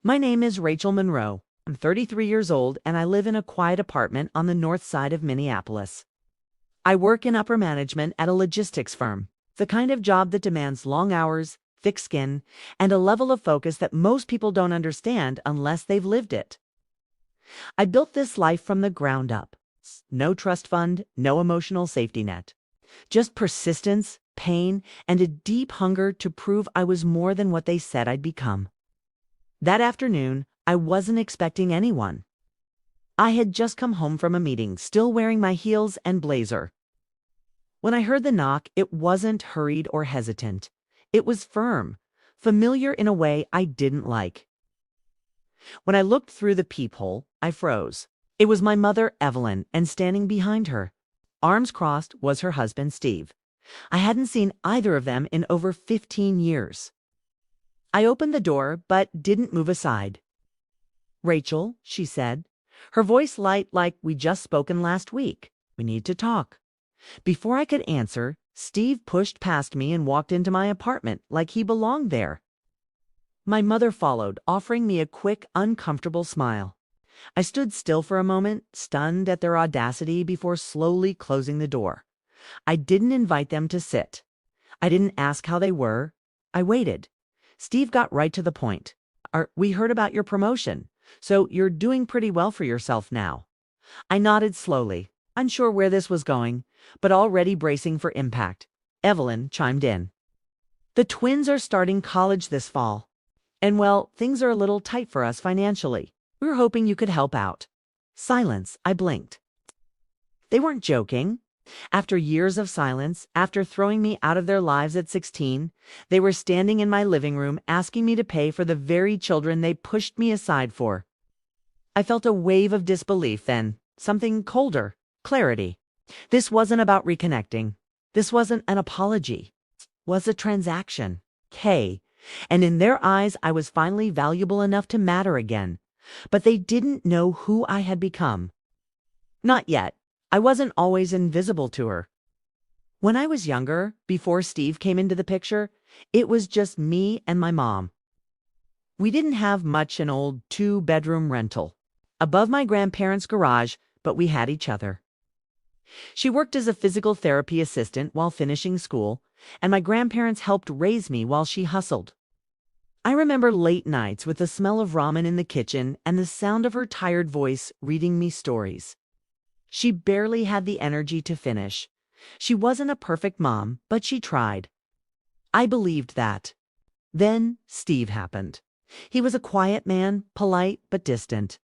My name is Rachel Monroe. I'm 33 years old and I live in a quiet apartment on the north side of Minneapolis. I work in upper management at a logistics firm, the kind of job that demands long hours, thick skin, and a level of focus that most people don't understand unless they've lived it. I built this life from the ground up. No trust fund, no emotional safety net. Just persistence, pain, and a deep hunger to prove I was more than what they said I'd become. That afternoon, I wasn't expecting anyone. I had just come home from a meeting, still wearing my heels and blazer. When I heard the knock, it wasn't hurried or hesitant. It was firm, familiar in a way I didn't like. When I looked through the peephole, I froze. It was my mother, Evelyn, and standing behind her, arms crossed, was her husband, Steve. I hadn't seen either of them in over 15 years. I opened the door, but didn't move aside. "Rachel," she said, her voice light like we'd just spoken last week. "We need to talk." Before I could answer, Steve pushed past me and walked into my apartment like he belonged there. My mother followed, offering me a quick, uncomfortable smile. I stood still for a moment, stunned at their audacity, before slowly closing the door. I didn't invite them to sit. I didn't ask how they were. I waited. Steve got right to the point. "We heard about your promotion, so you're doing pretty well for yourself now." I nodded slowly, unsure where this was going, but already bracing for impact. Evelyn chimed in. "The twins are starting college this fall. And well, things are a little tight for us financially. We were hoping you could help out." Silence. I blinked. They weren't joking. After years of silence, after throwing me out of their lives at 16, they were standing in my living room asking me to pay for the very children they pushed me aside for. I felt a wave of disbelief, then something colder, clarity. This wasn't about reconnecting. This wasn't an apology. It was a transaction. And in their eyes, I was finally valuable enough to matter again. But they didn't know who I had become. Not yet. I wasn't always invisible to her. When I was younger, before Steve came into the picture, it was just me and my mom. We didn't have much, an old 2-bedroom rental above my grandparents' garage, but we had each other. She worked as a physical therapy assistant while finishing school, and my grandparents helped raise me while she hustled. I remember late nights with the smell of ramen in the kitchen and the sound of her tired voice reading me stories. She barely had the energy to finish. She wasn't a perfect mom, but she tried. I believed that. Then Steve happened. He was a quiet man, polite but distant.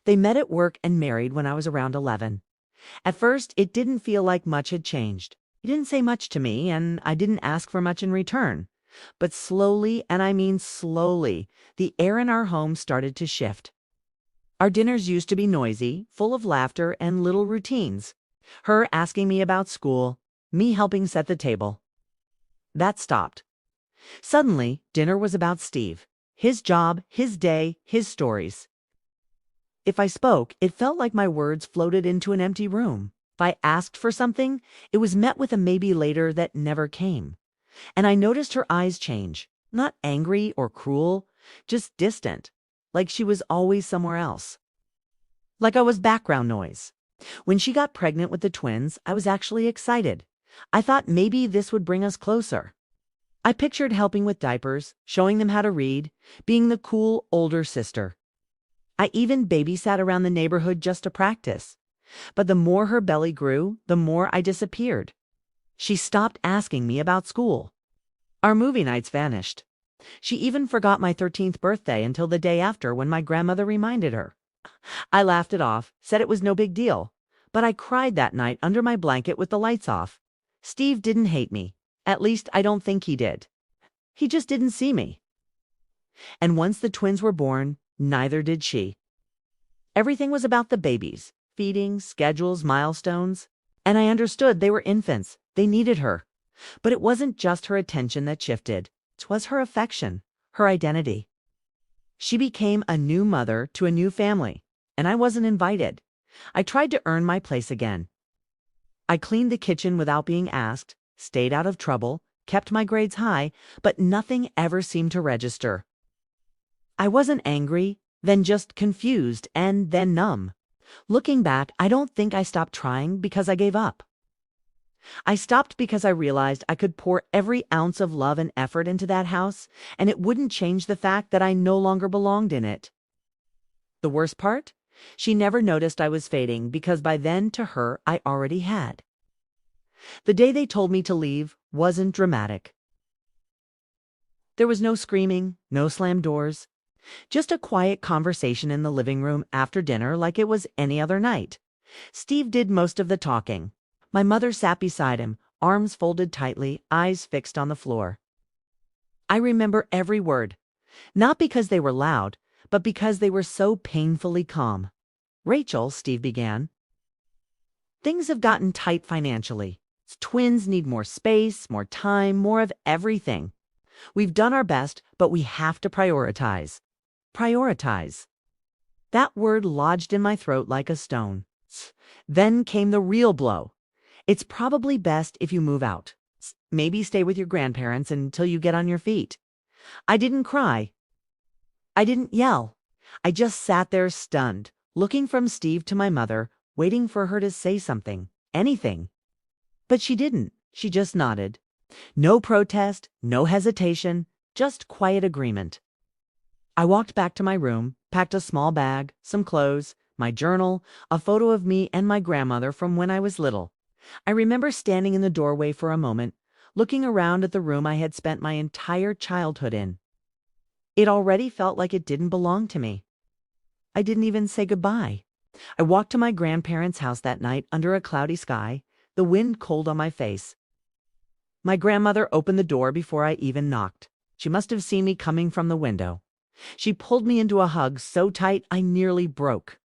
They met at work and married when I was around 11. At first, it didn't feel like much had changed. He didn't say much to me, and I didn't ask for much in return. But slowly, and I mean slowly, the air in our home started to shift. Our dinners used to be noisy, full of laughter and little routines. Her asking me about school, me helping set the table. That stopped. Suddenly, dinner was about Steve. His job, his day, his stories. If I spoke, it felt like my words floated into an empty room. If I asked for something, it was met with a maybe later that never came. And I noticed her eyes change, not angry or cruel, just distant, like she was always somewhere else. Like I was background noise. When she got pregnant with the twins, I was actually excited. I thought maybe this would bring us closer. I pictured helping with diapers, showing them how to read, being the cool older sister. I even babysat around the neighborhood just to practice. But the more her belly grew, the more I disappeared. She stopped asking me about school. Our movie nights vanished. She even forgot my 13th birthday until the day after, when my grandmother reminded her. I laughed it off, said it was no big deal. But I cried that night under my blanket with the lights off. Steve didn't hate me. At least I don't think he did. He just didn't see me. And once the twins were born, neither did she. Everything was about the babies, feeding, schedules, milestones. And I understood they were infants. They needed her. But it wasn't just her attention that shifted. It was her affection, her identity. She became a new mother to a new family, and I wasn't invited. I tried to earn my place again. I cleaned the kitchen without being asked, stayed out of trouble, kept my grades high, but nothing ever seemed to register. I wasn't angry, then just confused, and then numb. Looking back, I don't think I stopped trying because I gave up. I stopped because I realized I could pour every ounce of love and effort into that house, and it wouldn't change the fact that I no longer belonged in it. The worst part? She never noticed I was fading because by then, to her, I already had. The day they told me to leave wasn't dramatic. There was no screaming, no slammed doors, just a quiet conversation in the living room after dinner like it was any other night. Steve did most of the talking. My mother sat beside him, arms folded tightly, eyes fixed on the floor. I remember every word, not because they were loud, but because they were so painfully calm. "Rachel," Steve began, "things have gotten tight financially. Twins need more space, more time, more of everything. We've done our best, but we have to prioritize." Prioritize. That word lodged in my throat like a stone. Then came the real blow. "It's probably best if you move out. Maybe stay with your grandparents until you get on your feet." I didn't cry. I didn't yell. I just sat there stunned, looking from Steve to my mother, waiting for her to say something, anything. But she didn't. She just nodded. No protest, no hesitation, just quiet agreement. I walked back to my room, packed a small bag, some clothes, my journal, a photo of me and my grandmother from when I was little. I remember standing in the doorway for a moment, looking around at the room I had spent my entire childhood in. It already felt like it didn't belong to me. I didn't even say goodbye. I walked to my grandparents' house that night under a cloudy sky, the wind cold on my face. My grandmother opened the door before I even knocked. She must have seen me coming from the window. She pulled me into a hug so tight I nearly broke.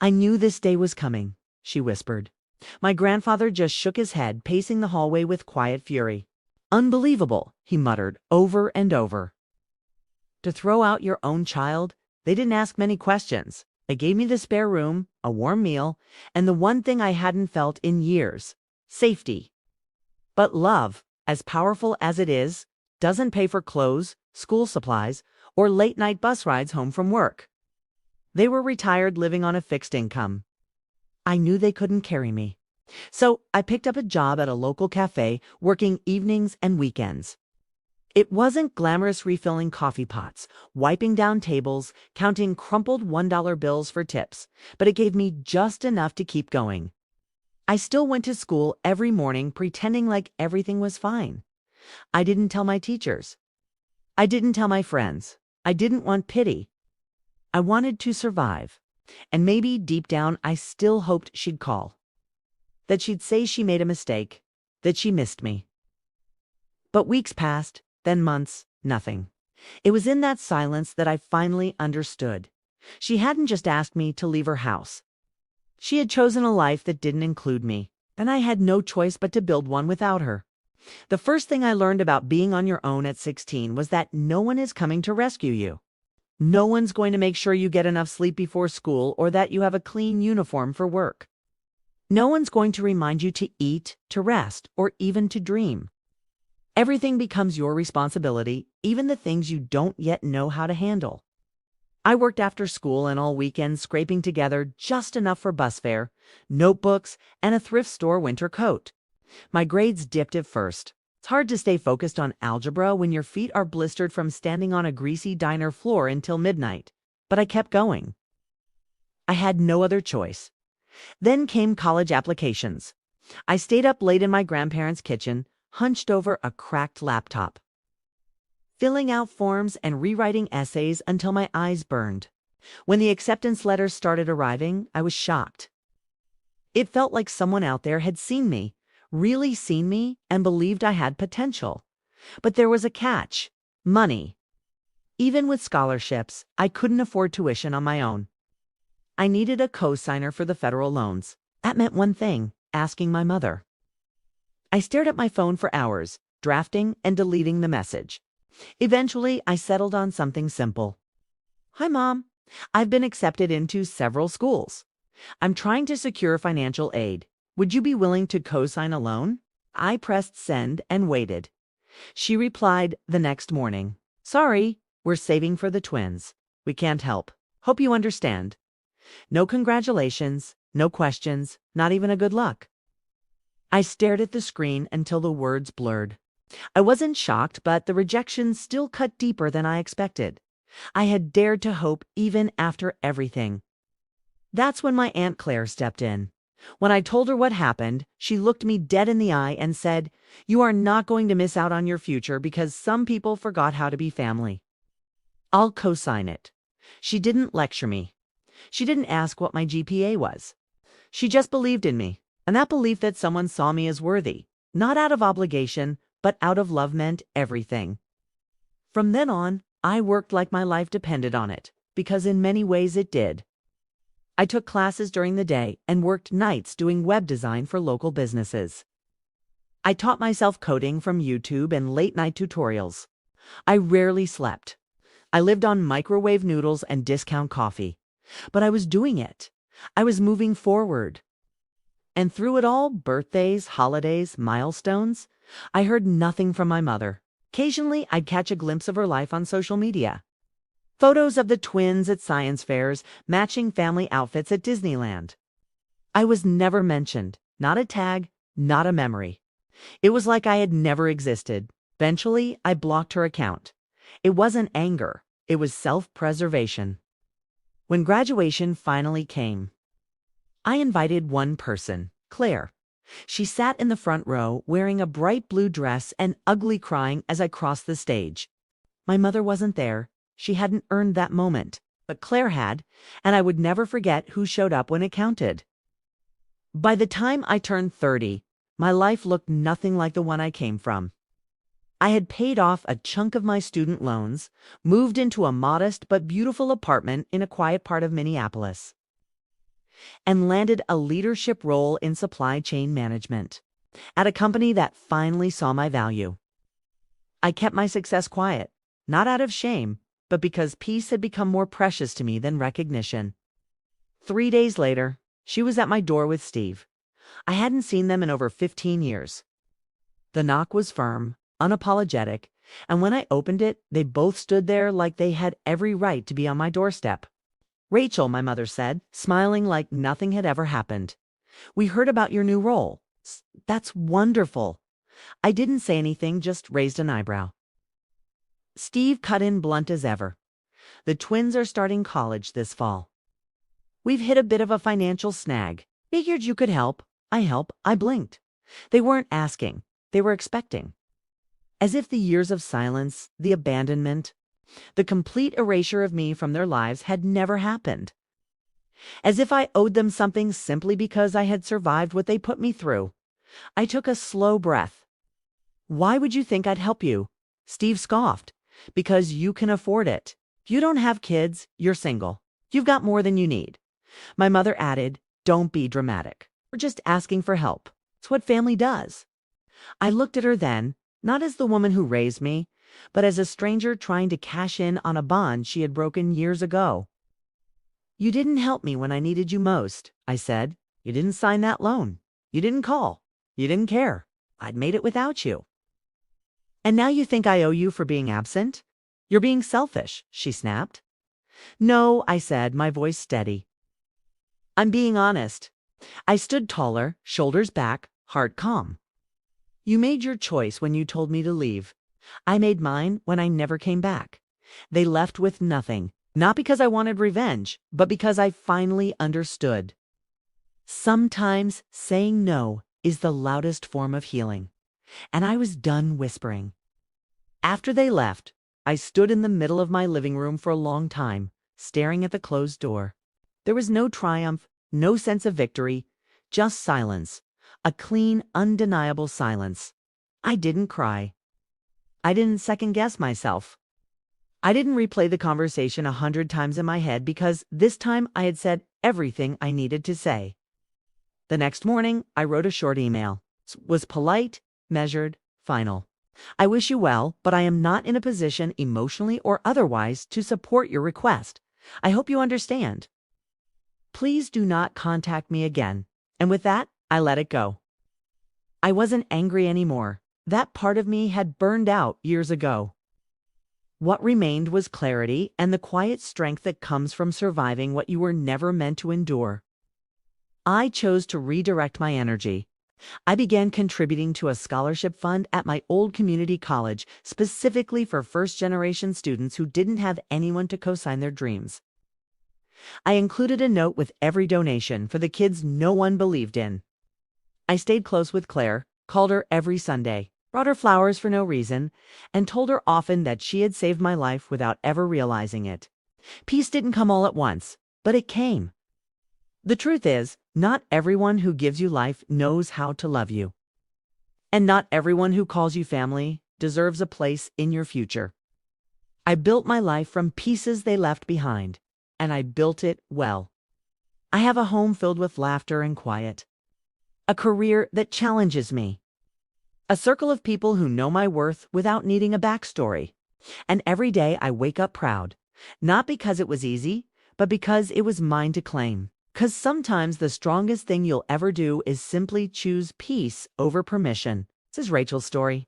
"I knew this day was coming," she whispered. My grandfather just shook his head, pacing the hallway with quiet fury. "Unbelievable," he muttered over and over. To throw out your own child? They didn't ask many questions. They gave me the spare room, a warm meal, and the one thing I hadn't felt in years: safety. But love, as powerful as it is, doesn't pay for clothes, school supplies, or late-night bus rides home from work. They were retired, living on a fixed income. I knew they couldn't carry me. So I picked up a job at a local cafe, working evenings and weekends. It wasn't glamorous, refilling coffee pots, wiping down tables, counting crumpled $1 bills for tips, but it gave me just enough to keep going. I still went to school every morning, pretending like everything was fine. I didn't tell my teachers. I didn't tell my friends. I didn't want pity. I wanted to survive. And maybe deep down, I still hoped she'd call. That she'd say she made a mistake. That she missed me. But weeks passed, then months, nothing. It was in that silence that I finally understood. She hadn't just asked me to leave her house. She had chosen a life that didn't include me, and I had no choice but to build one without her. The first thing I learned about being on your own at 16 was that no one is coming to rescue you. No one's going to make sure you get enough sleep before school or that you have a clean uniform for work. No one's going to remind you to eat, to rest, or even to dream. Everything becomes your responsibility, even the things you don't yet know how to handle. I worked after school and all weekends, scraping together just enough for bus fare, notebooks, and a thrift store winter coat. My grades dipped at first. It's hard to stay focused on algebra when your feet are blistered from standing on a greasy diner floor until midnight, but I kept going. I had no other choice. Then came college applications. I stayed up late in my grandparents' kitchen, hunched over a cracked laptop, filling out forms and rewriting essays until my eyes burned. When the acceptance letters started arriving, I was shocked. It felt like someone out there had seen me, really seen me, and believed I had potential. But there was a catch: money. Even with scholarships, I couldn't afford tuition on my own. I needed a co-signer for the federal loans. That meant one thing: asking my mother. I stared at my phone for hours, drafting and deleting the message. Eventually, I settled on something simple. "Hi, Mom. I've been accepted into several schools. I'm trying to secure financial aid. Would you be willing to co-sign a loan?" I pressed send and waited. She replied the next morning. "Sorry, We're saving for the twins. We can't help. Hope you understand. No congratulations, no questions, not even a good luck. I stared at the screen until the words blurred. I wasn't shocked, but the rejection still cut deeper than I expected. I had dared to hope even after everything. That's when my Aunt Claire stepped in. When I told her what happened, she looked me dead in the eye and said, "You are not going to miss out on your future because some people forgot how to be family." I'll co-sign it. She didn't lecture me. She didn't ask what my GPA was. She just believed in me, and that belief that someone saw me as worthy, not out of obligation, but out of love, meant everything. From then on, I worked like my life depended on it, because in many ways it did. I took classes during the day and worked nights doing web design for local businesses. I taught myself coding from YouTube and late-night tutorials. I rarely slept. I lived on microwave noodles and discount coffee. But I was doing it. I was moving forward. And through it all, birthdays, holidays, milestones, I heard nothing from my mother. Occasionally, I'd catch a glimpse of her life on social media. Photos of the twins at science fairs, matching family outfits at Disneyland. I was never mentioned, not a tag, not a memory. It was like I had never existed. Eventually, I blocked her account. It wasn't anger, it was self-preservation. When graduation finally came, I invited one person, Claire. She sat in the front row wearing a bright blue dress and ugly crying as I crossed the stage. My mother wasn't there. She hadn't earned that moment, but Claire had, and I would never forget who showed up when it counted. By the time I turned 30, my life looked nothing like the one I came from. I had paid off a chunk of my student loans, moved into a modest but beautiful apartment in a quiet part of Minneapolis, and landed a leadership role in supply chain management at a company that finally saw my value. I kept my success quiet, not out of shame, but because peace had become more precious to me than recognition. 3 days later, she was at my door with Steve. I hadn't seen them in over 15 years. The knock was firm, unapologetic, and when I opened it, they both stood there like they had every right to be on my doorstep. "Rachel," my mother said, smiling like nothing had ever happened. "We heard about your new role." "That's wonderful." I didn't say anything, just raised an eyebrow. Steve cut in blunt as ever. "The twins are starting college this fall. We've hit a bit of a financial snag. Figured you could help." I blinked. They weren't asking. They were expecting. As if the years of silence, the abandonment, the complete erasure of me from their lives had never happened. As if I owed them something simply because I had survived what they put me through. I took a slow breath. "Why would you think I'd help you?" Steve scoffed. "Because you can afford it. If you don't have kids, you're single. You've got more than you need." My mother added, "Don't be dramatic. We're just asking for help. It's what family does." I looked at her then, not as the woman who raised me, but as a stranger trying to cash in on a bond she had broken years ago. "You didn't help me when I needed you most," I said. "You didn't sign that loan. You didn't call. You didn't care. I'd made it without you. And now you think I owe you for being absent? You're being selfish," she snapped. "No," I said, my voice steady. "I'm being honest." I stood taller, shoulders back, heart calm. "You made your choice when you told me to leave. I made mine when I never came back. They left with nothing, not because I wanted revenge, but because I finally understood. Sometimes saying no is the loudest form of healing, and I was done whispering. After they left, I stood in the middle of my living room for a long time, staring at the closed door. There was no triumph, no sense of victory, just silence, a clean, undeniable silence. I didn't cry. I didn't second-guess myself. I didn't replay the conversation 100 times in my head because this time I had said everything I needed to say. The next morning, I wrote a short email. It was polite, measured, final. "I wish you well, but I am not in a position, emotionally or otherwise, to support your request. I hope you understand. Please do not contact me again." And with that, I let it go. I wasn't angry anymore. That part of me had burned out years ago. What remained was clarity and the quiet strength that comes from surviving what you were never meant to endure. I chose to redirect my energy. I began contributing to a scholarship fund at my old community college, specifically for first-generation students who didn't have anyone to co-sign their dreams. I included a note with every donation for the kids no one believed in. I stayed close with Claire, called her every Sunday, brought her flowers for no reason, and told her often that she had saved my life without ever realizing it. Peace didn't come all at once, but it came. The truth is, not everyone who gives you life knows how to love you. And not everyone who calls you family deserves a place in your future. I built my life from pieces they left behind, and I built it well. I have a home filled with laughter and quiet, a career that challenges me, a circle of people who know my worth without needing a backstory. And every day I wake up proud, not because it was easy, but because it was mine to claim. 'Cause sometimes the strongest thing you'll ever do is simply choose peace over permission. This is Rachel's story.